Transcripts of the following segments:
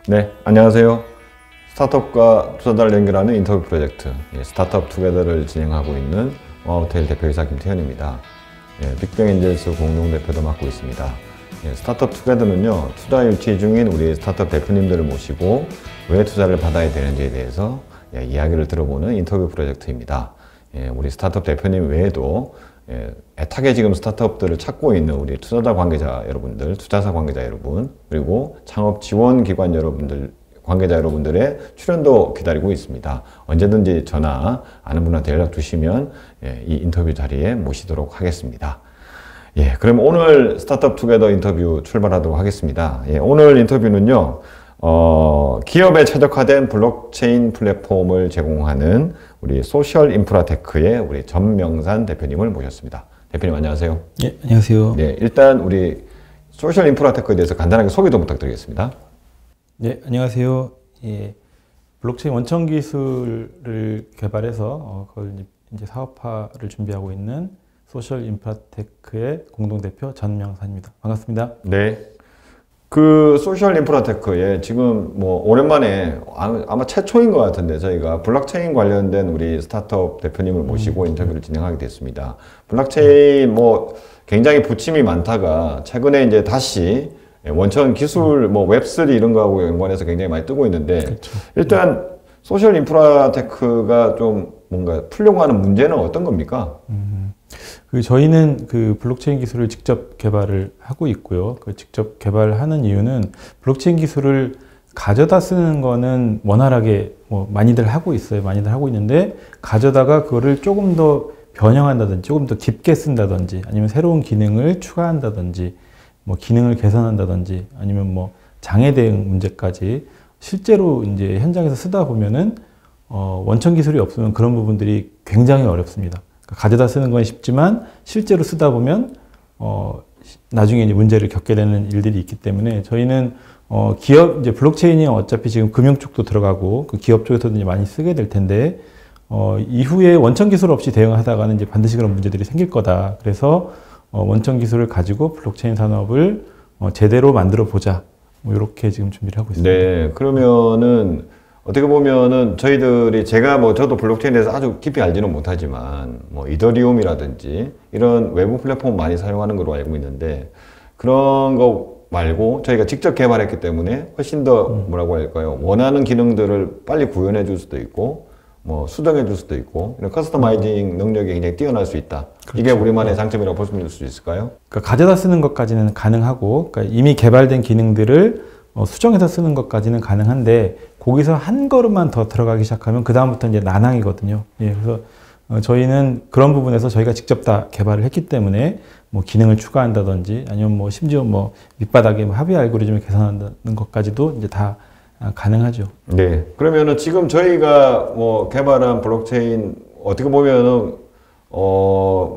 네, 안녕하세요. 스타트업과 투자자를 연결하는 인터뷰 프로젝트 스타트업 투게더를 진행하고 있는 원화호텔 대표이사 김태현입니다. 빅뱅엔젤스 공동대표도 맡고 있습니다. 스타트업 투게더는요, 투자 유치 중인 우리 스타트업 대표님들을 모시고 왜 투자를 받아야 되는지에 대해서 이야기를 들어보는 인터뷰 프로젝트입니다. 우리 스타트업 대표님 외에도 애타게 지금 스타트업들을 찾고 있는 우리 투자자 관계자 여러분들, 투자사 관계자 여러분, 그리고 창업 지원 기관 여러분들, 관계자 여러분들의 출연도 기다리고 있습니다. 언제든지 전화, 아는 분한테 연락 주시면 이 인터뷰 자리에 모시도록 하겠습니다. 그럼 오늘 스타트업 투게더 인터뷰 출발하도록 하겠습니다. 오늘 인터뷰는요, 기업에 최적화된 블록체인 플랫폼을 제공하는 우리 소셜 인프라테크의 우리 전명산 대표님을 모셨습니다. 대표님 안녕하세요. 네, 안녕하세요. 네, 일단 우리 소셜 인프라테크에 대해서 간단하게 소개 좀 부탁드리겠습니다. 네, 안녕하세요. 블록체인 원천 기술을 개발해서 그걸 이제 사업화를 준비하고 있는 소셜 인프라테크의 공동대표 전명산입니다. 반갑습니다. 네. 그 소셜 인프라테크에 지금 뭐 오랜만에 아마 최초인 것 같은데 저희가 블록체인 관련된 우리 스타트업 대표님을 모시고 인터뷰를 진행하게 됐습니다. 블록체인 뭐 굉장히 부침이 많다가 최근에 이제 다시 원천 기술 뭐 웹3 이런 거하고 연관해서 굉장히 많이 뜨고 있는데 그렇죠. 일단 소셜 인프라테크가 좀 뭔가 풀려고 하는 문제는 어떤 겁니까? 저희는 그 블록체인 기술을 직접 개발을 하고 있고요. 그 직접 개발하는 이유는 블록체인 기술을 가져다 쓰는 거는 원활하게 뭐 많이들 하고 있어요. 많이들 하고 있는데 가져다가 그거를 조금 더 변형한다든지 조금 더 깊게 쓴다든지 아니면 새로운 기능을 추가한다든지 뭐 기능을 개선한다든지 아니면 뭐 장애 대응 문제까지 실제로 이제 현장에서 쓰다 보면은 원천 기술이 없으면 그런 부분들이 굉장히 어렵습니다. 가져다 쓰는 건 쉽지만 실제로 쓰다 보면 나중에 이제 문제를 겪게 되는 일들이 있기 때문에 저희는 기업 이제 블록체인이 어차피 지금 금융 쪽도 들어가고 그 기업 쪽에서도 이제 많이 쓰게 될 텐데 이후에 원천 기술 없이 대응하다가는 이제 반드시 그런 문제들이 생길 거다. 그래서 원천 기술을 가지고 블록체인 산업을 제대로 만들어 보자. 뭐 이렇게 지금 준비를 하고 있습니다. 네, 그러면은 어떻게 보면은 저희들이 제가 뭐 저도 블록체인에 대해서 아주 깊이 알지는 못하지만 뭐 이더리움이라든지 이런 외부 플랫폼 많이 사용하는 걸로 알고 있는데 그런 거 말고 저희가 직접 개발했기 때문에 훨씬 더 뭐라고 할까요? 원하는 기능들을 빨리 구현해 줄 수도 있고 뭐 수정해 줄 수도 있고 이런 커스터마이징 능력이 굉장히 뛰어날 수 있다. 그렇죠. 이게 우리만의 장점이라고 볼 수 있을까요? 그러니까 가져다 쓰는 것까지는 가능하고 그러니까 이미 개발된 기능들을 수정해서 쓰는 것까지는 가능한데 거기서 한 걸음만 더 들어가기 시작하면 그 다음부터 이제 난항이거든요. 그래서 저희는 그런 부분에서 저희가 직접 다 개발을 했기 때문에 뭐 기능을 추가한다든지 아니면 뭐 심지어 뭐 밑바닥에 합의 알고리즘을 개선한다는 것까지도 이제 다 가능하죠. 네. 그러면은 지금 저희가 뭐 개발한 블록체인 어떻게 보면은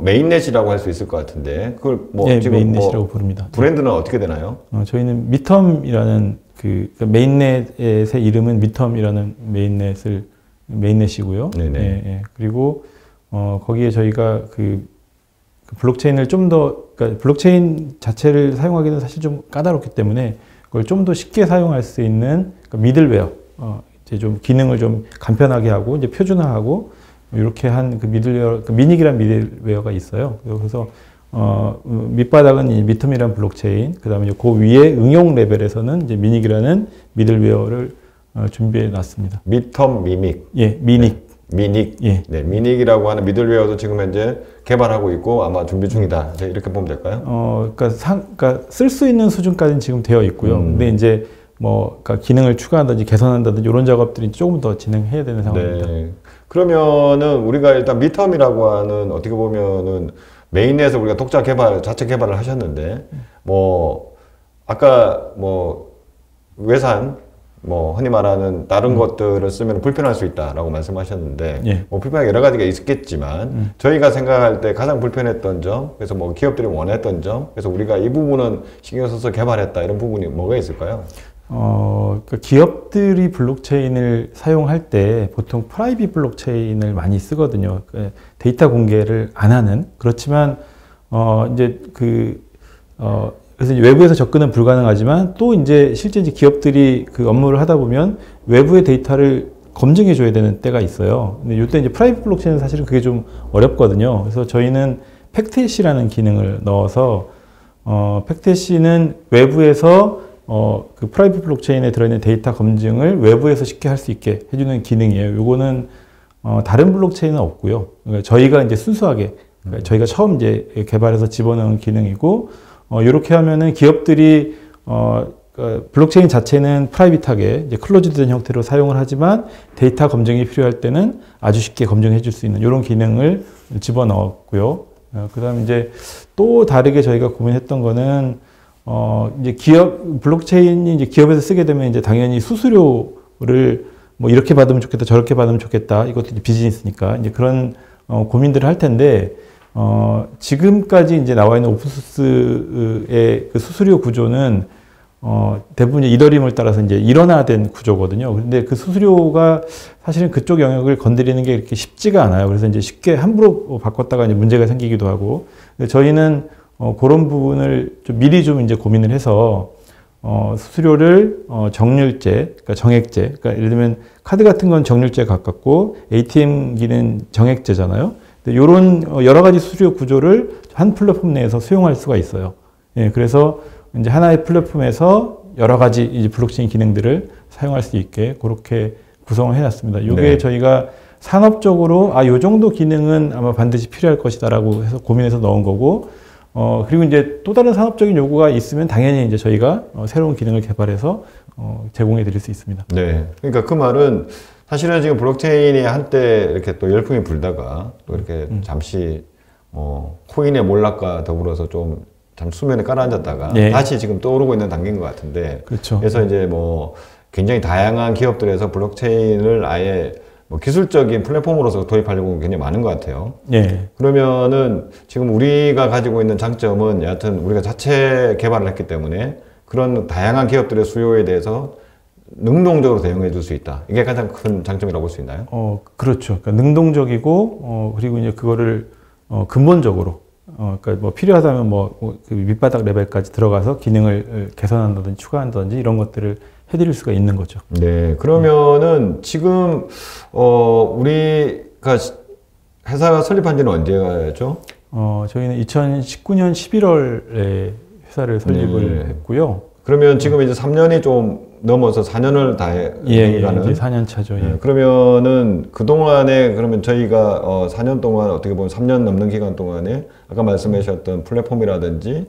메인넷이라고 할 수 있을 것 같은데 그걸 뭐 네, 지금 메인넷이라고 뭐 부릅니다. 브랜드는 어떻게 되나요? 저희는 미텀이라는 그 메인넷의 이름은 미텀이라는 메인넷이고요. 네네. 그리고 거기에 저희가 그 블록체인을 좀 더 그러니까 블록체인 자체를 사용하기는 사실 좀 까다롭기 때문에 그걸 좀 더 쉽게 사용할 수 있는 그러니까 미들웨어 이제 좀 기능을 좀 간편하게 하고 이제 표준화하고 이렇게 한 그 미들웨어, 그 미닉이라는 미들웨어가 있어요. 그래서 밑바닥은 이 미텀이라는 블록체인, 그 다음에 그 위에 응용 레벨에서는 이제 미닉이라는 미들웨어를 준비해 놨습니다. 미텀 미믹. 예, 미닉. 네, 미닉. 예. 네, 미닉이라고 하는 미들웨어도 지금 현재 개발하고 있고 아마 준비 중이다. 이렇게 보면 될까요? 그러니까 쓸 수 있는 수준까지는 지금 되어 있고요. 근데 이제 뭐 그러니까 기능을 추가한다든지 개선한다든지 이런 작업들이 조금 더 진행해야 되는 상황입니다. 네. 그러면은 우리가 일단 미텀이라고 하는 어떻게 보면은 메인넷에서 우리가 독자 개발, 자체 개발을 하셨는데 뭐 아까 뭐 외산 뭐 흔히 말하는 다른 것들을 쓰면 불편할 수 있다라고 말씀하셨는데 예. 뭐 불편한 여러 가지가 있겠지만 저희가 생각할 때 가장 불편했던 점, 그래서 뭐 기업들이 원했던 점, 그래서 우리가 이 부분은 신경 써서 개발했다 이런 부분이 뭐가 있을까요? 그러니까 기업들이 블록체인을 사용할 때 보통 프라이빗 블록체인을 많이 쓰거든요. 데이터 공개를 안 하는. 그렇지만 이제 그래서 이제 외부에서 접근은 불가능하지만 또 이제 실제 이제 기업들이 그 업무를 하다 보면 외부의 데이터를 검증해 줘야 되는 때가 있어요. 근데 이때 이제 프라이빗 블록체인은 사실은 그게 좀 어렵거든요. 그래서 저희는 팩트해시라는 기능을 넣어서 팩트해시는 외부에서 그 프라이빗 블록체인에 들어있는 데이터 검증을 외부에서 쉽게 할 수 있게 해주는 기능이에요. 요거는 다른 블록체인은 없고요. 그러니까 저희가 이제 순수하게 그러니까 저희가 처음 이제 개발해서 집어넣은 기능이고 이렇게 하면은 기업들이 블록체인 자체는 프라이빗하게 이제 클로즈된 형태로 사용을 하지만 데이터 검증이 필요할 때는 아주 쉽게 검증해 줄 수 있는 이런 기능을 집어넣었고요. 그다음에 이제 또 다르게 저희가 고민했던 거는 이제 블록체인이 이제 기업에서 쓰게 되면 이제 당연히 수수료를 뭐 이렇게 받으면 좋겠다, 저렇게 받으면 좋겠다. 이것도 이제 비즈니스니까 이제 그런 고민들을 할 텐데 지금까지 이제 나와 있는 오픈소스의 그 수수료 구조는 대부분 이더리움을 따라서 이제 일원화된 구조거든요. 근데 그 수수료가 사실은 그쪽 영역을 건드리는 게 이렇게 쉽지가 않아요. 그래서 이제 쉽게 함부로 바꿨다가 이제 문제가 생기기도 하고. 저희는 그런 부분을 좀 미리 좀 이제 고민을 해서 수수료를 정률제, 그러니까 정액제, 그러니까 예를 들면 카드 같은 건 정률제에 가깝고 ATM기는 정액제잖아요. 이런 여러 가지 수수료 구조를 한 플랫폼 내에서 수용할 수가 있어요. 예, 그래서 이제 하나의 플랫폼에서 여러 가지 이제 블록체인 기능들을 사용할 수 있게 그렇게 구성을 해놨습니다. 이게 네. 저희가 산업적으로 요 정도 기능은 아마 반드시 필요할 것이다라고 해서 고민해서 넣은 거고, 그리고 이제 또 다른 산업적인 요구가 있으면 당연히 이제 저희가 새로운 기능을 개발해서 제공해 드릴 수 있습니다. 네. 그러니까 그 말은 사실은 지금 블록체인이 한때 이렇게 또 열풍이 불다가 또 이렇게 잠시 코인의 몰락과 더불어서 좀 수면에 깔아앉았다가 네. 다시 지금 떠오르고 있는 단계인 것 같은데. 그렇죠. 그래서 이제 굉장히 다양한 기업들에서 블록체인을 아예 기술적인 플랫폼으로서 도입하려고 굉장히 많은 것 같아요. 네. 그러면은 지금 우리가 가지고 있는 장점은 여하튼 우리가 자체 개발을 했기 때문에 그런 다양한 기업들의 수요에 대해서 능동적으로 대응해 줄 수 있다. 이게 가장 큰 장점이라고 볼 수 있나요? 그렇죠. 그러니까 능동적이고, 그리고 이제 그거를, 근본적으로, 그러니까 필요하다면 그 밑바닥 레벨까지 들어가서 기능을 개선한다든지 추가한다든지 이런 것들을 해드릴 수가 있는 거죠. 네. 그러면은 지금, 우리가 회사가 설립한 지는 언제였죠? 저희는 2019년 11월에 회사를 설립을 했고요. 그러면 지금 이제 3년이 좀 넘어서 4년을 다 해가는. 이제 4년 차죠. 예. 그러면은 그동안에 그러면 저희가 4년 동안 어떻게 보면 3년 넘는 기간 동안에 아까 말씀해 주셨던 플랫폼이라든지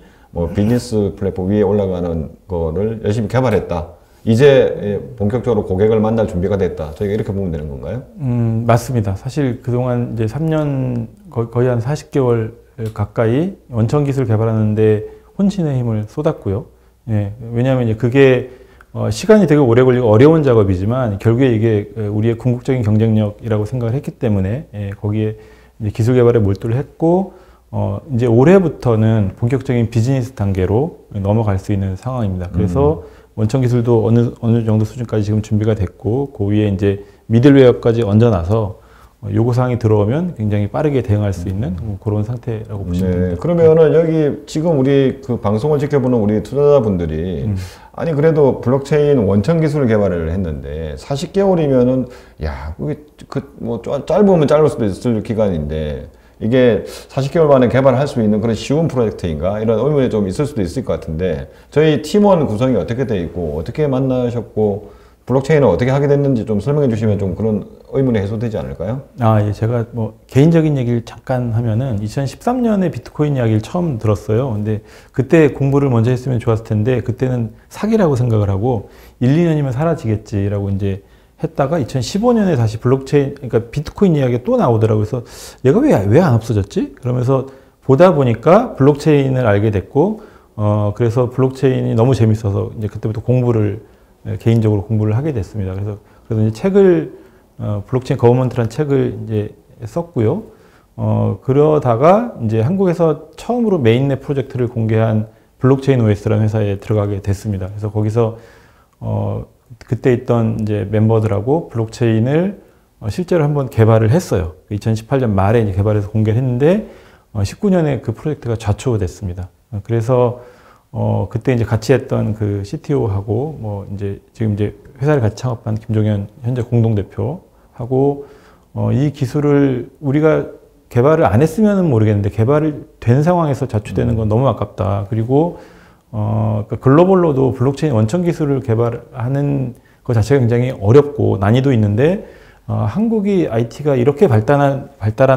비즈니스 플랫폼 위에 올라가는 거를 열심히 개발했다. 이제 본격적으로 고객을 만날 준비가 됐다. 저희가 이렇게 보면 되는 건가요? 맞습니다. 사실 그동안 이제 3년 거의 한 40개월 가까이 원천 기술 개발하는데 혼신의 힘을 쏟았고요. 예, 왜냐하면 이제 그게 시간이 되게 오래 걸리고 어려운 작업이지만 결국에 이게 우리의 궁극적인 경쟁력이라고 생각을 했기 때문에 거기에 이제 기술 개발에 몰두를 했고 이제 올해부터는 본격적인 비즈니스 단계로 넘어갈 수 있는 상황입니다. 그래서 원천 기술도 어느 정도 수준까지 지금 준비가 됐고 그 위에 이제 미들웨어까지 얹어놔서 요구사항이 들어오면 굉장히 빠르게 대응할 수 있는 그런 상태라고 보시면 됩니다. 그러면은 여기 지금 우리 그 방송을 지켜보는 우리 투자자분들이 아니 그래도 블록체인 원천 기술을 개발을 했는데 40개월이면은 야 그게 짧으면 짧을 수도 있을 기간인데 이게 40개월 만에 개발할 수 있는 그런 쉬운 프로젝트인가 이런 의문이 좀 있을 수도 있을 것 같은데 저희 팀원 구성이 어떻게 돼 있고 어떻게 만나셨고 블록체인을 어떻게 하게 됐는지 좀 설명해 주시면 좀 그런 의문이 해소되지 않을까요? 예. 제가 개인적인 얘기를 잠깐 하면은 2013년에 비트코인 이야기를 처음 들었어요. 근데 그때 공부를 먼저 했으면 좋았을 텐데 그때는 사기라고 생각을 하고 1, 2년이면 사라지겠지라고 이제 했다가 2015년에 다시 블록체인, 그러니까 비트코인 이야기가 또 나오더라고요. 그래서 얘가 왜 안 없어졌지? 그러면서 보다 보니까 블록체인을 알게 됐고, 그래서 블록체인이 너무 재밌어서 이제 그때부터 개인적으로 공부를 하게 됐습니다. 그래서 이제 책을, 블록체인 거버먼트라는 책을 이제 썼고요. 그러다가 이제 한국에서 처음으로 메인넷 프로젝트를 공개한 블록체인 OS라는 회사에 들어가게 됐습니다. 그래서 거기서, 그때 있던 이제 멤버들하고 블록체인을 실제로 한번 개발을 했어요. 2018년 말에 이제 개발해서 공개를 했는데, 19년에 그 프로젝트가 좌초됐습니다. 그래서, 그때 이제 같이 했던 그 CTO하고 뭐 이제 지금 이제 회사를 같이 창업한 김종현 현재 공동대표하고 이 기술을 우리가 개발을 안 했으면은 모르겠는데 개발을 된 상황에서 자초되는 건 너무 아깝다. 그리고 그러니까 글로벌로도 블록체인 원천 기술을 개발하는 것 자체가 굉장히 어렵고 난이도 있는데 한국이 IT가 이렇게 발달한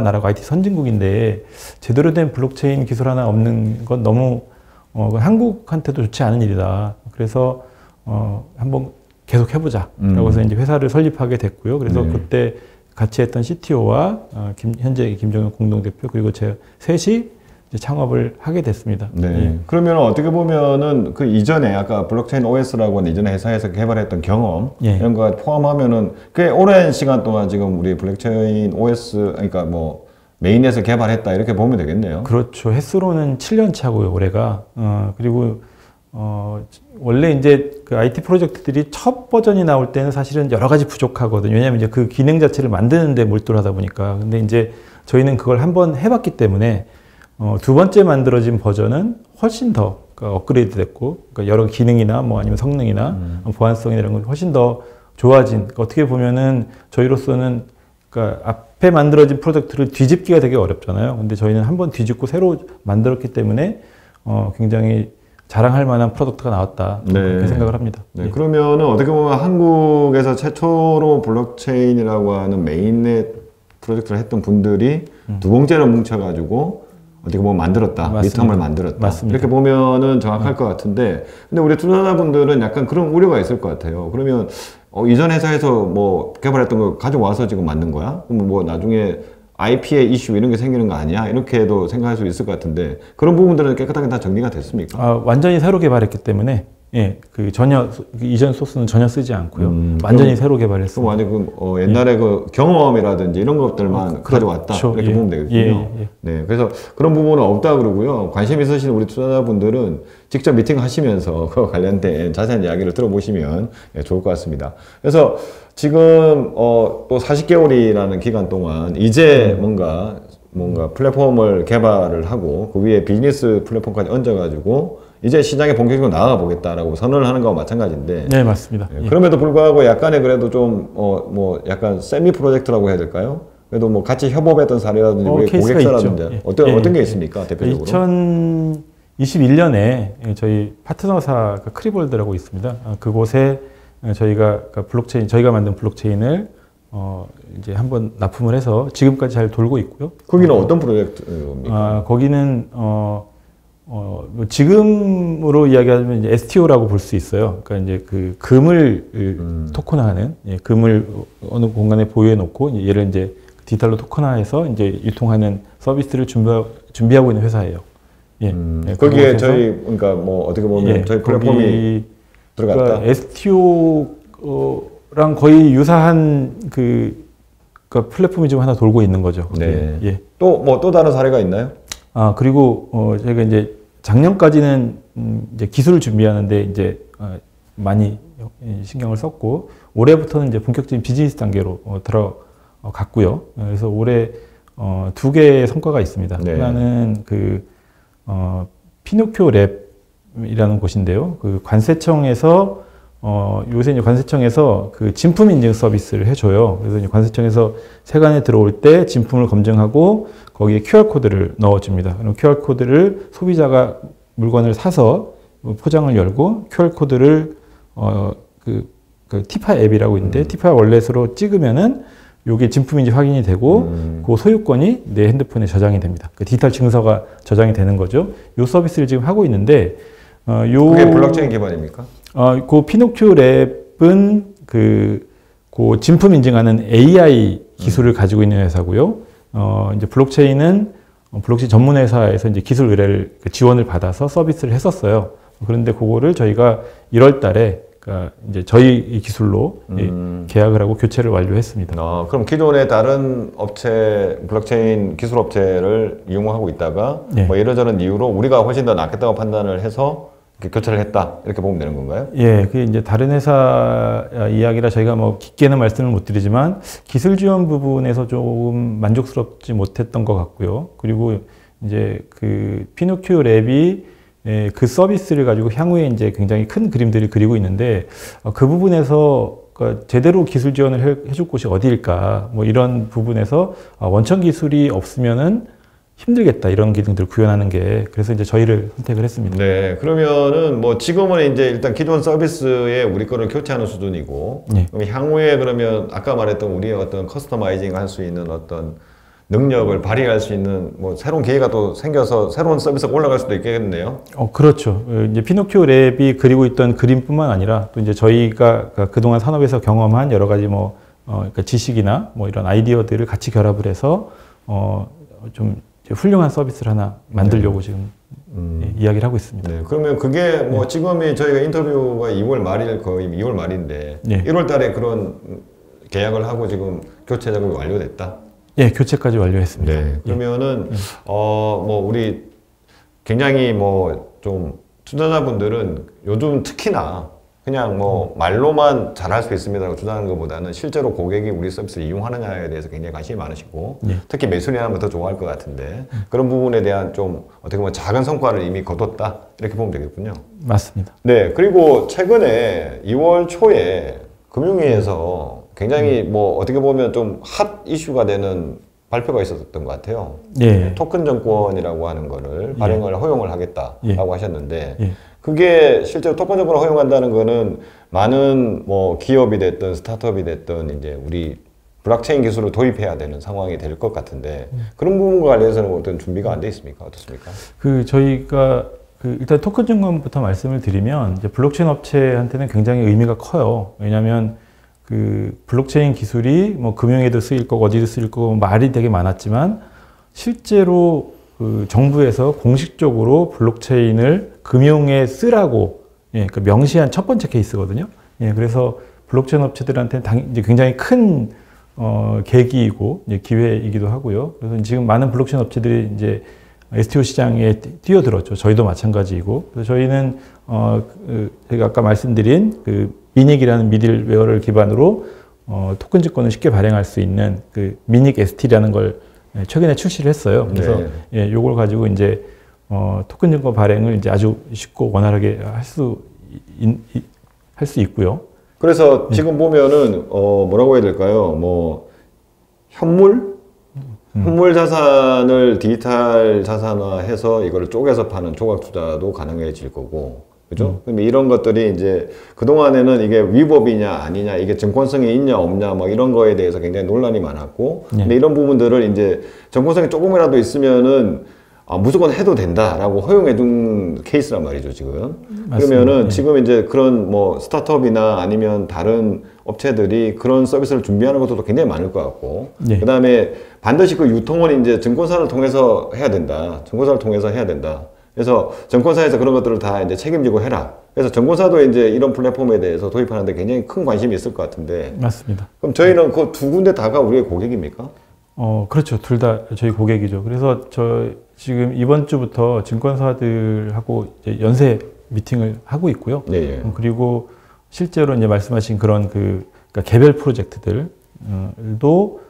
나라고 IT 선진국인데 제대로 된 블록체인 기술 하나 없는 건 너무 한국한테도 좋지 않은 일이다. 그래서 한번 계속 해보자. 라고 해서 이제 회사를 설립하게 됐고요. 그래서 그때 같이 했던 CTO와 현재 김종현 공동대표 그리고 제 셋이 이제 창업을 하게 됐습니다. 네. 예. 그러면 어떻게 보면은 그 이전에 아까 블록체인 OS라고 하는 이전에 회사에서 개발했던 경험 예. 이런 거 포함하면은 꽤 오랜 시간 동안 지금 우리 블록체인 OS 그러니까 뭐 메인에서 개발했다 이렇게 보면 되겠네요. 그렇죠. 횟수로는 7년 차고요, 올해가. 그리고 원래 이제 그 IT 프로젝트들이 첫 버전이 나올 때는 사실은 여러 가지 부족하거든요. 왜냐하면 이제 그 기능 자체를 만드는데 몰두하다 보니까. 근데 이제 저희는 그걸 한번 해봤기 때문에 두 번째 만들어진 버전은 훨씬 더 그러니까 업그레이드 됐고, 그러니까 여러 기능이나 뭐 아니면 성능이나 보안성이나 이런 건 훨씬 더 좋아진. 그러니까 어떻게 보면은 저희로서는 그러니까 앞에 만들어진 프로젝트를 뒤집기가 되게 어렵잖아요. 근데 저희는 한번 뒤집고 새로 만들었기 때문에 굉장히 자랑할 만한 프로덕트가 나왔다. 그렇게 생각을 합니다. 네, 그러면은 어떻게 보면 한국에서 최초로 블록체인이라고 하는 메인넷 프로젝트를 했던 분들이 두 번째로 뭉쳐가지고 어떻게 보면 만들었다. 맞습니다. 미텀을 만들었다. 맞습니다. 이렇게 보면은 정확할 것 같은데, 근데 우리 투자자분들은 약간 그런 우려가 있을 것 같아요. 그러면 이전 회사에서 뭐 개발했던 거 가져와서 지금 만든 거야? 그러면 뭐 나중에 IP의 이슈 이런 게 생기는 거 아니야? 이렇게도 생각할 수 있을 것 같은데 그런 부분들은 깨끗하게 다 정리가 됐습니까? 완전히 새로 개발했기 때문에 예, 전혀 이전 소스는 전혀 쓰지 않고요. 완전히 새로 개발했습니다. 그럼 완전 옛날에 그 경험이라든지 이런 것들만 가져왔다 그렇죠. 이렇게 보면 되겠군요. 네, 그래서 그런 부분은 없다 그러고요. 관심 있으신 우리 투자자분들은 직접 미팅하시면서 그와 관련된 자세한 이야기를 들어보시면 좋을 것 같습니다. 그래서 지금 또 40개월이라는 기간 동안 이제 뭔가 플랫폼을 개발을 하고 그 위에 비즈니스 플랫폼까지 얹어가지고 이제 시장에 본격적으로 나아가 보겠다라고 선언을 하는 거와 마찬가지인데. 네, 맞습니다. 그럼에도 불구하고 약간의 그래도 좀 약간 세미 프로젝트라고 해야 될까요? 그래도 뭐 같이 협업했던 사례라든지 우리 고객사라든지 어떤 게 있습니까, 대표적으로? 2021년에 저희 파트너사 크리볼드라고 있습니다. 그곳에 저희가 저희가 만든 블록체인을 이제 한번 납품을 해서 지금까지 잘 돌고 있고요. 거기는 어떤 프로젝트입니까? 거기는 지금으로 이야기하면 이제 STO라고 볼 수 있어요. 그러니까 이제 그 금을 토큰화하는, 금을 어느 공간에 보유해 놓고 얘를 이제 디지털로 토큰화해서 이제 유통하는 서비스를 준비하고 있는 회사예요. 거기에 저희 그러니까 뭐 어떻게 보면 저희 플랫폼이 들어갔다. 그러니까 STO랑 거의 유사한 그러니까 플랫폼이 지금 하나 돌고 있는 거죠. 네. 또 다른 사례가 있나요? 그리고 저희가 이제 작년까지는 이제 기술을 준비하는데 이제 많이 신경을 썼고 올해부터는 이제 본격적인 비즈니스 단계로 들어갔고요. 그래서 올해 두 개의 성과가 있습니다. 하나는 피노키오 랩이라는 곳인데요. 그 관세청에서 요새 이제 관세청에서 그 진품 인증 서비스를 해줘요. 그래서 이제 관세청에서 세관에 들어올 때 진품을 검증하고 거기에 QR코드를 넣어줍니다. 그럼 QR코드를 소비자가 물건을 사서 포장을 열고 QR코드를 그 티파 앱이라고 있는데 티파 월렛으로 찍으면은 요게 진품인지 확인이 되고 그 소유권이 내 핸드폰에 저장이 됩니다. 그 디지털 증서가 저장이 되는 거죠. 요 서비스를 지금 하고 있는데 그게 블록체인 기반입니까? 그 피노키오 랩은 그 진품 인증하는 AI 기술을 가지고 있는 회사고요. 이제 블록체인은 블록체인 전문 회사에서 이제 기술 의뢰를 지원을 받아서 서비스를 했었어요. 그런데 그거를 저희가 1월 달에 그러니까 이제 저희 기술로 계약을 하고 교체를 완료했습니다. 그럼 기존의 다른 블록체인 기술 업체를 이용하고 있다가 뭐 이런저런 이유로 우리가 훨씬 더 낫겠다고 판단을 해서 교체를 했다 이렇게 보면 되는 건가요? 그게 이제 다른 회사 이야기라 저희가 뭐 깊게는 말씀을 못 드리지만 기술 지원 부분에서 조금 만족스럽지 못했던 것 같고요. 그리고 이제 그 피노키오 랩이 그 서비스를 가지고 향후에 이제 굉장히 큰 그림들을 그리고 있는데 그 부분에서 그러니까 제대로 기술 지원을 해줄 곳이 어디일까 뭐 이런 부분에서 원천 기술이 없으면은 힘들겠다 이런 기능들을 구현하는 게 그래서 이제 저희를 선택을 했습니다. 네, 그러면은 뭐 지금은 이제 일단 기존 서비스에 우리 거를 교체하는 수준이고, 네. 그럼 향후에 그러면 아까 말했던 우리의 어떤 커스터마이징 할 수 있는 어떤 능력을 발휘할 수 있는 뭐 새로운 기회가 또 생겨서 새로운 서비스가 올라갈 수도 있겠네요. 그렇죠. 이제 피노키오 랩이 그리고 있던 그림뿐만 아니라 또 이제 저희가 그동안 산업에서 경험한 여러 가지 뭐 그러니까 지식이나 뭐 이런 아이디어들을 같이 결합을 해서 좀 훌륭한 서비스를 하나 만들려고 지금 이야기를 하고 있습니다. 네, 그러면 그게 뭐 지금이 저희가 인터뷰가 2월 말일 거의 2월 말인데 1월 달에 그런 계약을 하고 지금 교체 작업이 완료됐다. 예, 교체까지 완료했습니다. 네, 그러면은 뭐 우리 굉장히 뭐 좀 투자자분들은 요즘 특히나 그냥 뭐 말로만 잘할 수 있습니다라고 주장하는 것보다는 실제로 고객이 우리 서비스를 이용하느냐에 대해서 굉장히 관심이 많으시고 특히 매수량하면 더 좋아할 것 같은데 그런 부분에 대한 좀 어떻게 보면 작은 성과를 이미 거뒀다 이렇게 보면 되겠군요. 맞습니다. 네, 그리고 최근에 2월 초에 금융위에서 굉장히 뭐 어떻게 보면 좀 핫 이슈가 되는 발표가 있었던 것 같아요. 예. 토큰 정권이라고 하는 거를 발행을 허용을 하겠다라고 하셨는데 예. 그게 실제로 토큰 정권을 허용한다는 거는 많은 뭐 기업이 됐든 스타트업이 됐든 이제 우리 블록체인 기술을 도입해야 되는 상황이 될 것 같은데 그런 부분과 관련해서는 어떤 준비가 안 돼 있습니까? 어떻습니까? 저희가 일단 토큰 증권부터 말씀을 드리면 이제 블록체인 업체한테는 굉장히 의미가 커요. 왜냐하면 블록체인 기술이 뭐 금융에도 쓰일 거고 어디도 쓰일 거고 말이 되게 많았지만 실제로 정부에서 공식적으로 블록체인을 금융에 쓰라고 명시한 첫 번째 케이스거든요. 그래서 블록체인 업체들한테는 이제 굉장히 큰 계기이고 기회이기도 하고요. 그래서 지금 많은 블록체인 업체들이 이제 STO 시장에 뛰어들었죠. 저희도 마찬가지이고. 그래서 저희는 제가 아까 말씀드린 미닉이라는 미들웨어를 기반으로 토큰 증권을 쉽게 발행할 수 있는 미닉 ST라는 걸 최근에 출시를 했어요. 그래서 요걸 가지고 이제 토큰 증권 발행을 이제 아주 쉽고 원활하게 할 수 있고요. 그래서 지금 보면은 뭐라고 해야 될까요? 뭐 현물 자산을 디지털 자산화해서 이걸 쪼개서 파는 조각 투자도 가능해질 거고. 그죠? 근데 이런 것들이 이제 그동안에는 이게 위법이냐 아니냐, 이게 증권성이 있냐 없냐, 뭐 이런 거에 대해서 굉장히 논란이 많았고. 근데 이런 부분들을 이제 증권성이 조금이라도 있으면은 무조건 해도 된다라고 허용해 준 케이스란 말이죠, 지금. 맞습니다. 그러면은 지금 이제 그런 뭐 스타트업이나 아니면 다른 업체들이 그런 서비스를 준비하는 것도 굉장히 많을 것 같고. 그 다음에 반드시 그 유통은 이제 증권사를 통해서 해야 된다. 증권사를 통해서 해야 된다. 그래서 증권사에서 그런 것들을 다 이제 책임지고 해라. 그래서 증권사도 이제 이런 플랫폼에 대해서 도입하는데 굉장히 큰 관심이 있을 것 같은데. 맞습니다. 그럼 저희는 그 두 군데 다가 우리의 고객입니까? 그렇죠. 둘 다 저희 고객이죠. 그래서 지금 이번 주부터 증권사들하고 이제 연쇄 미팅을 하고 있고요. 그리고 실제로 이제 말씀하신 그런 그러니까 개별 프로젝트들도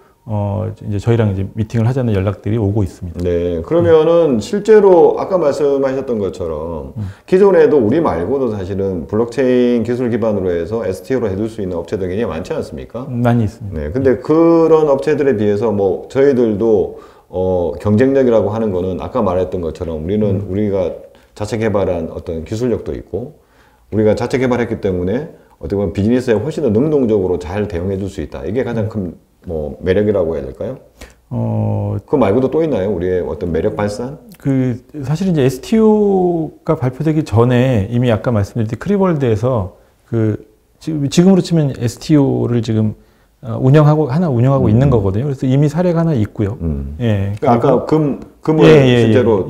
이제 저희랑 이제 미팅을 하자는 연락들이 오고 있습니다. 네, 그러면은 실제로 아까 말씀하셨던 것처럼 기존에도 우리 말고도 사실은 블록체인 기술 기반으로 해서 STO로 해줄 수 있는 업체들이 굉장히 많지 않습니까? 많이 있습니다. 네, 근데 그런 업체들에 비해서 뭐 저희들도 경쟁력이라고 하는 거는 아까 말했던 것처럼 우리는 우리가 자체 개발한 어떤 기술력도 있고 우리가 자체 개발했기 때문에 어떻게 보면 비즈니스에 훨씬 더 능동적으로 잘 대응해 줄 수 있다. 이게 가장 큰 뭐 매력이라고 해야 될까요? 그거 말고도 또 있나요? 우리의 어떤 매력 발산? 사실 이제 STO가 발표되기 전에 이미 아까 말씀드린 크리월드에서 지금으로 치면 STO를 지금 운영하고 있는 거거든요. 그래서 이미 사례가 하나 있고요. 아까 금을 실제로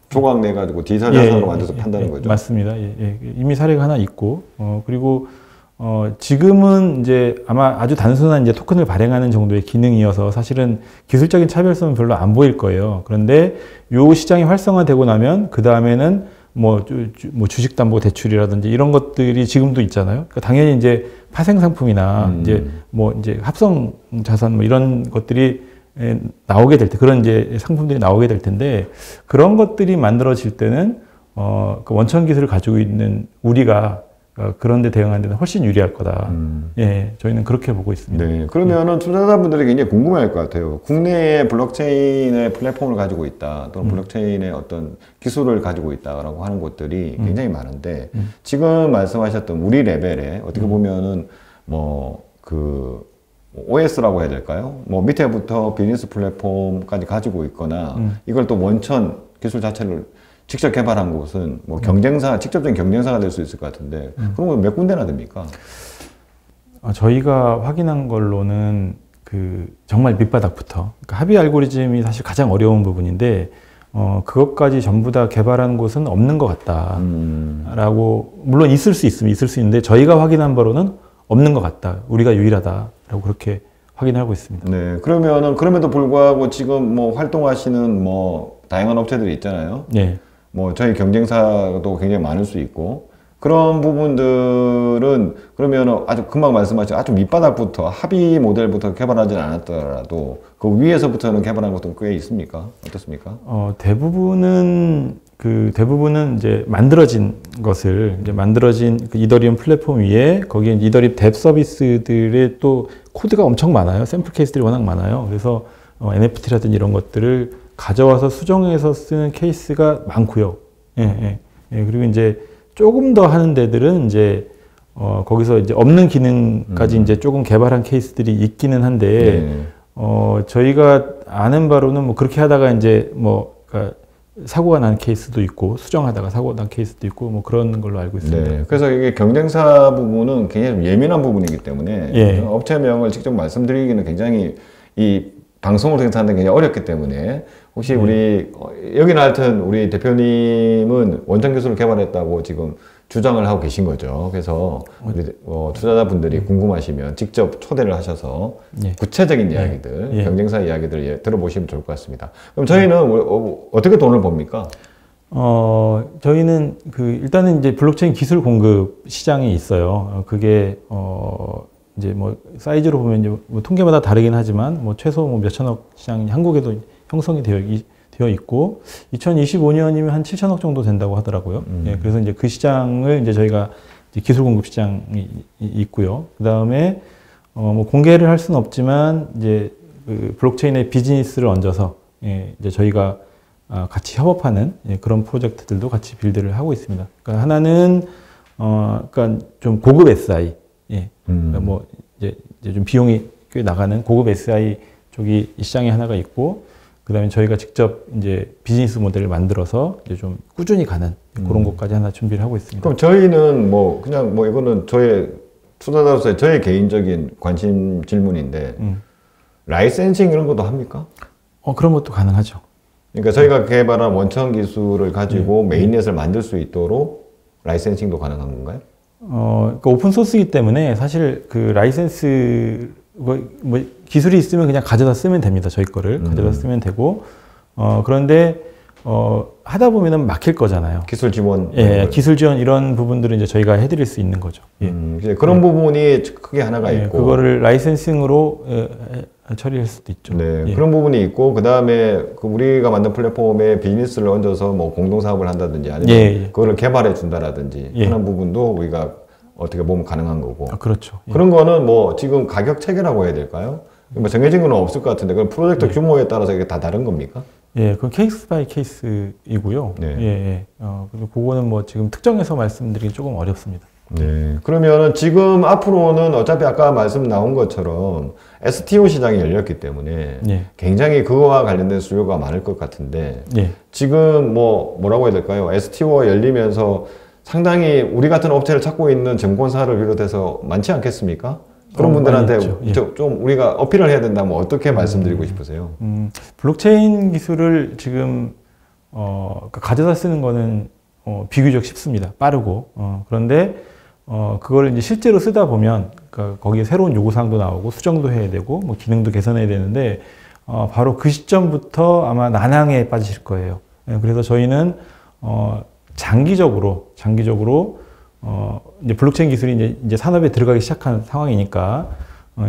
조각 내 가지고 디지털 자산으로 만들어서 판다는 거죠. 맞습니다. 이미 사례가 하나 있고 그리고 지금은 이제 아마 아주 단순한 이제 토큰을 발행하는 정도의 기능이어서 사실은 기술적인 차별성은 별로 안 보일 거예요. 그런데 요 시장이 활성화되고 나면 그 다음에는 뭐 주식담보대출이라든지 이런 것들이 지금도 있잖아요. 그러니까 당연히 이제 파생 상품이나 이제 합성 자산 뭐 이런 것들이 나오게 될 때, 그런 이제 상품들이 나오게 될 텐데 그런 것들이 만들어질 때는 그 원천 기술을 가지고 있는 우리가 그런 데 대응하는 데는 훨씬 유리할 거다. 예, 저희는 그렇게 보고 있습니다. 네, 그러면은 투자자분들이 굉장히 궁금해할 것 같아요. 국내에 블록체인의 플랫폼을 가지고 있다, 또는 블록체인의 어떤 기술을 가지고 있다라고 하는 곳들이 굉장히 많은데, 지금 말씀하셨던 우리 레벨에 어떻게 보면은 OS라고 해야 될까요? 뭐 밑에부터 비즈니스 플랫폼까지 가지고 있거나 이걸 또 원천 기술 자체를 직접 개발한 곳은 뭐 경쟁사, 직접적인 경쟁사가 될 수 있을 것 같은데 그런 건 몇 군데나 됩니까? 저희가 확인한 걸로는 정말 밑바닥부터, 그러니까 합의 알고리즘이 사실 가장 어려운 부분인데 그것까지 전부 다 개발한 곳은 없는 것 같다라고, 물론 있을 수 있는데 저희가 확인한 바로는 없는 것 같다. 우리가 유일하다라고 그렇게 확인하고 있습니다. 네, 그러면은 그럼에도 불구하고 지금 뭐 활동하시는 뭐 다양한 업체들이 있잖아요. 네. 뭐 저희 경쟁사도 굉장히 많을 수 있고 그런 부분들은 그러면은 아주 금방 말씀하신 아주 밑바닥부터 합의 모델부터 개발하지는 않았더라도 그 위에서부터는 개발한 것도 꽤 있습니까? 어떻습니까? 대부분은 이제 만들어진 것을 만들어진 그 이더리움 플랫폼 위에 거기에 이더리움 뎁 서비스들의 또 코드가 엄청 많아요. 샘플 케이스들이 워낙 많아요. 그래서 NFT라든지 이런 것들을 가져와서 수정해서 쓰는 케이스가 많고요. 그리고 이제 조금 더 하는 데들은 이제 거기서 이제 없는 기능까지 이제 조금 개발한 케이스들이 있기는 한데 저희가 아는 바로는 뭐 그렇게 하다가 이제 그러니까 사고가 난 케이스도 있고 수정하다가 사고가 난 케이스도 있고 뭐 그런 걸로 알고 있습니다. 네, 그래서 이게 경쟁사 부분은 굉장히 예민한 부분이기 때문에 업체명을 직접 말씀드리기는 굉장히 이 방송을 통해서 하는 게 굉장히 어렵기 때문에 혹시 우리 여기는 하여튼 우리 대표님은 원천 기술을 개발했다고 지금 주장을 하고 계신 거죠. 그래서 우리 투자자분들이 궁금하시면 직접 초대를 하셔서 구체적인 이야기들, 경쟁사 이야기들 들어보시면 좋을 것 같습니다. 그럼 저희는 어떻게 돈을 법니까? 저희는 일단은 이제 블록체인 기술 공급 시장이 있어요. 그게 이제 뭐 사이즈로 보면 이제 뭐 통계마다 다르긴 하지만 뭐 최소 뭐 몇천억 시장이 한국에도 형성이 되어 있고 2025년이면 한 7천억 정도 된다고 하더라고요. 그래서 이제 그 시장을 이제 저희가 이제 기술 공급 시장이 있고요. 그 다음에 뭐 공개를 할 수는 없지만 이제 그 블록체인의 비즈니스를 얹어서 이제 저희가 같이 협업하는 그런 프로젝트들도 같이 빌드를 하고 있습니다. 그러니까 하나는 그러니까 좀 고급 SI, 그러니까 뭐 이제 좀 비용이 꽤 나가는 고급 SI 쪽이 이 시장에 하나가 있고, 그다음에 저희가 직접 이제 비즈니스 모델을 만들어서 이제 좀 꾸준히 가는 그런 것까지 하나 준비를 하고 있습니다. 그럼 저희는 뭐 그냥 뭐 이거는 저의 투자자로서의 저의 개인적인 관심 질문인데 라이센싱 이런 것도 합니까? 그런 것도 가능하죠. 그러니까 저희가 개발한 원천 기술을 가지고 메인넷을 만들 수 있도록 라이센싱도 가능한 건가요? 그러니까 오픈 소스이기 때문에 사실 그 라이센스 뭐 기술이 있으면 그냥 가져다 쓰면 됩니다. 저희 거를 가져다 쓰면 되고, 그런데 하다 보면은 막힐 거잖아요. 기술 지원. 기술 지원 이런 부분들은 이제 저희가 해드릴 수 있는 거죠. 그런 부분이 크게 하나가 있고, 그거를 라이센싱으로 처리할 수도 있죠. 그런 부분이 있고, 그 다음에 우리가 만든 플랫폼에 비즈니스를 얹어서 뭐 공동 사업을 한다든지 아니면 그거를 개발해 준다라든지 하는 부분도 우리가 어떻게 보면 가능한 거고. 그렇죠. 그런 거는 뭐 지금 가격 체계라고 해야 될까요? 뭐 정해진 건 없을 것 같은데, 그 프로젝트 규모에 따라서 이게 다 다른 겁니까? 그건 케이스 바이 케이스이고요. 그리고 그거는 뭐 지금 특정해서 말씀드리기 조금 어렵습니다. 그러면은 지금 앞으로는 어차피 아까 말씀 나온 것처럼 STO 시장이 열렸기 때문에 굉장히 그거와 관련된 수요가 많을 것 같은데, 지금 뭐라고 해야 될까요? STO가 열리면서 상당히 우리 같은 업체를 찾고 있는 증권사를 비롯해서 많지 않겠습니까? 그런 분들한테 좀 우리가 어필을 해야 된다면 어떻게 말씀드리고 싶으세요? 블록체인 기술을 지금 가져다 쓰는 거는 비교적 쉽습니다. 빠르고. 그런데 그걸 이제 실제로 쓰다 보면 그러니까 거기에 새로운 요구사항도 나오고 수정도 해야 되고 뭐 기능도 개선해야 되는데 바로 그 시점부터 아마 난항에 빠지실 거예요. 그래서 저희는 장기적으로 이제 블록체인 기술이 이제 산업에 들어가기 시작한 상황이니까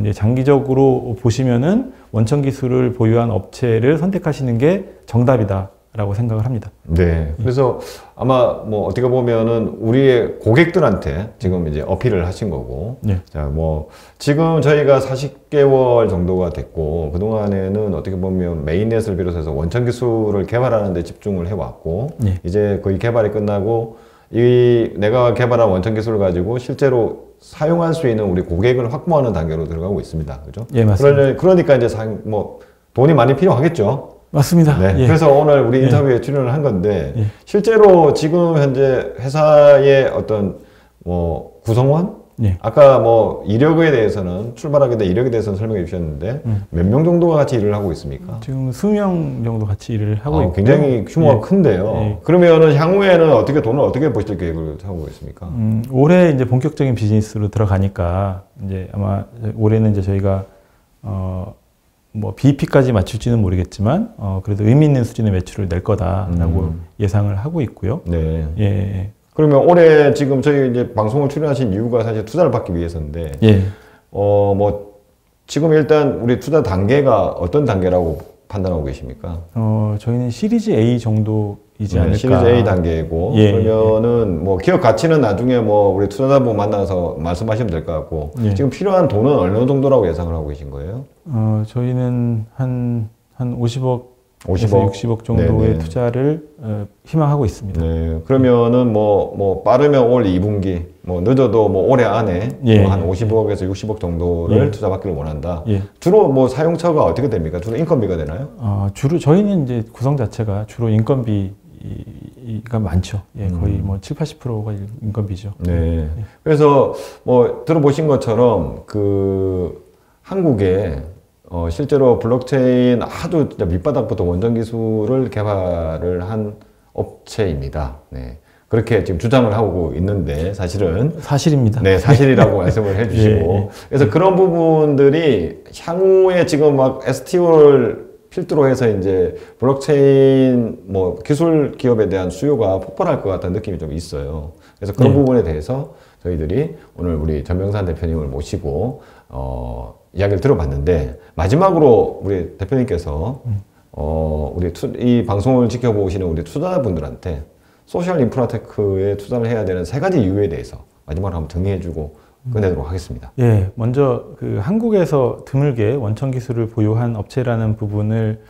이제 장기적으로 보시면은 원천 기술을 보유한 업체를 선택하시는 게 정답이다라고 라고 생각을 합니다. 네. 그래서 아마 뭐 어떻게 보면은 우리의 고객들한테 지금 이제 어필을 하신 거고. 네. 자, 뭐 지금 저희가 40개월 정도가 됐고 그동안에는 어떻게 보면 메인넷을 비롯해서 원천 기술을 개발하는 데 집중을 해왔고 네. 이제 거의 개발이 끝나고 이 내가 개발한 원천 기술을 가지고 실제로 사용할 수 있는 우리 고객을 확보하는 단계로 들어가고 있습니다. 그죠? 예, 맞습니다. 그러니까 이제 뭐 돈이 많이 필요하겠죠. 맞습니다. 네. 예. 그래서 오늘 우리 인터뷰에 출연을 한 건데 예. 실제로 지금 현재 회사의 어떤 뭐 구성원? 예. 아까 뭐 이력에 대해서는 출발하게 된 이력에 대해서는 설명해 주셨는데 몇 명 정도가 같이 일을 하고 있습니까? 지금 20명 정도 같이 일을 하고 있고요. 굉장히 규모가 예. 큰데요. 예. 그러면은 향후에는 어떻게 돈을 어떻게 버실 계획을 하고 있습니까? 올해 이제 본격적인 비즈니스로 들어가니까 이제 아마 올해는 이제 저희가 뭐 BEP까지 맞출지는 모르겠지만 그래도 의미 있는 수준의 매출을 낼 거다라고 예상을 하고 있고요. 네. 예. 그러면 올해 지금 저희 이제 방송을 출연하신 이유가 사실 투자를 받기 위해서인데, 예. 뭐 지금 일단 우리 투자 단계가 어떤 단계라고 판단하고 계십니까? 저희는 시리즈 A 정도이지 않을까. 시리즈 A 단계이고, 예. 그러면은 뭐 기업 가치는 나중에 뭐 우리 투자자분 만나서 말씀하시면 될 것 같고, 예. 지금 필요한 돈은 어느 정도라고 예상을 하고 계신 거예요? 저희는 한 50억 50억? 60억 정도의 네네. 투자를 희망하고 있습니다. 네. 그러면은 뭐 빠르면 올 2분기, 뭐 늦어도 뭐 올해 안에 예. 뭐한 50억에서 60억 정도를 예. 투자받기를 원한다. 예. 주로 뭐 사용처가 어떻게 됩니까? 주로 인건비가 되나요? 주로 저희는 이제 구성 자체가 주로 인건비가 많죠. 예, 거의 뭐 70~80%가 인건비죠. 네. 그래서 뭐 들어보신 것처럼 그 한국에 실제로 블록체인 아주 진짜 밑바닥부터 원전 기술을 개발을 한 업체입니다. 네. 그렇게 지금 주장을 하고 있는데 사실은 사실입니다. 네, 사실이라고 말씀을 해주시고 예. 그래서 그런 부분들이 향후에 지금 막 STO를 필두로 해서 이제 블록체인 뭐 기술 기업에 대한 수요가 폭발할 것 같다는 느낌이 좀 있어요. 그래서 그런 부분에 대해서 저희들이 오늘 우리 전명산 대표님을 모시고 이야기를 들어봤는데 마지막으로 우리 대표님께서 이 방송을 지켜보시는 우리 투자자분들한테 소셜 인프라테크에 투자를 해야 되는 3가지 이유에 대해서 마지막으로 한번 정리해주고 끝내도록 하겠습니다. 예, 먼저 그 한국에서 드물게 원천 기술을 보유한 업체라는 부분을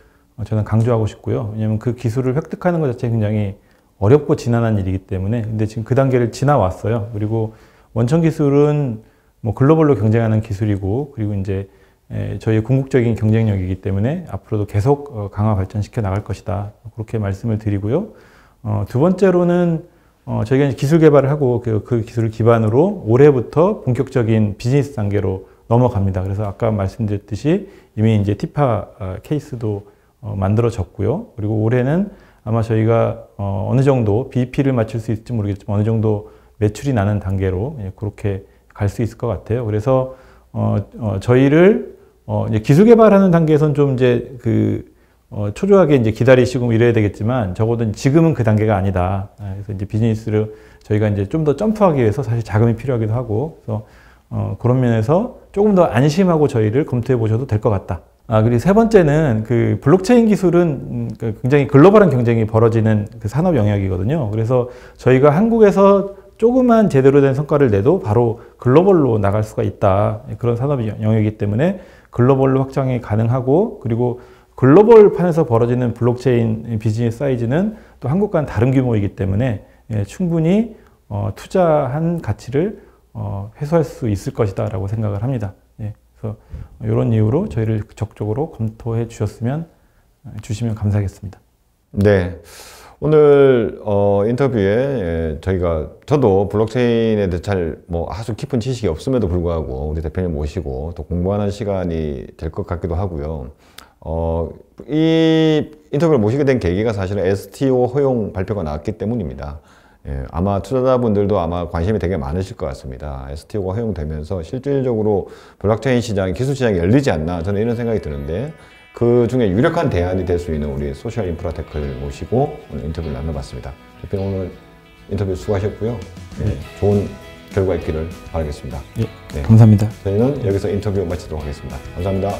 저는 강조하고 싶고요. 왜냐하면 그 기술을 획득하는 것 자체가 굉장히 어렵고 지난한 일이기 때문에 근데 지금 그 단계를 지나왔어요. 그리고 원천 기술은 뭐 글로벌로 경쟁하는 기술이고 그리고 이제 저희의 궁극적인 경쟁력이기 때문에 앞으로도 계속 강화 발전시켜 나갈 것이다. 그렇게 말씀을 드리고요. 두 번째로는 저희가 이제 기술 개발을 하고 그 기술을 기반으로 올해부터 본격적인 비즈니스 단계로 넘어갑니다. 그래서 아까 말씀드렸듯이 이미 이제 티파 케이스도 만들어졌고요. 그리고 올해는 아마 저희가 어느 정도 BEP를 맞출 수 있을지 모르겠지만 어느 정도 매출이 나는 단계로 그렇게 갈 수 있을 것 같아요. 그래서 저희를 이제 기술 개발하는 단계에선 좀 이제 초조하게 이제 기다리시고 이래야 되겠지만 적어도 지금은 그 단계가 아니다. 그래서 이제 비즈니스를 저희가 이제 좀 더 점프하기 위해서 사실 자금이 필요하기도 하고 그래서 그런 면에서 조금 더 안심하고 저희를 검토해 보셔도 될 것 같다. 그리고 세 번째는 그 블록체인 기술은 굉장히 글로벌한 경쟁이 벌어지는 그 산업 영역이거든요. 그래서 저희가 한국에서 조그만 제대로 된 성과를 내도 바로 글로벌로 나갈 수가 있다. 그런 산업 영역이기 때문에 글로벌로 확장이 가능하고 그리고 글로벌 판에서 벌어지는 블록체인 비즈니스 사이즈는 또 한국과는 다른 규모이기 때문에 충분히 투자한 가치를 회수할 수 있을 것이다 라고 생각을 합니다. 그래서 이런 이유로 저희를 적극적으로 검토해 주시면 감사하겠습니다. 네. 오늘 인터뷰에 저도 블록체인에 대해 아주 깊은 지식이 없음에도 불구하고 우리 대표님 모시고 또 공부하는 시간이 될 것 같기도 하고요. 이 인터뷰를 모시게 된 계기가 사실은 STO 허용 발표가 나왔기 때문입니다. 아마 투자자분들도 아마 관심이 되게 많으실 것 같습니다. STO가 허용되면서 실질적으로 블록체인 시장, 기술 시장이 열리지 않나 저는 이런 생각이 드는데 그 중에 유력한 대안이 될 수 있는 우리 소셜 인프라테크를 모시고 오늘 인터뷰를 나눠봤습니다. 대표님 오늘 인터뷰 수고하셨고요. 좋은 결과 있기를 바라겠습니다. 감사합니다. 저희는 여기서 인터뷰 마치도록 하겠습니다. 감사합니다.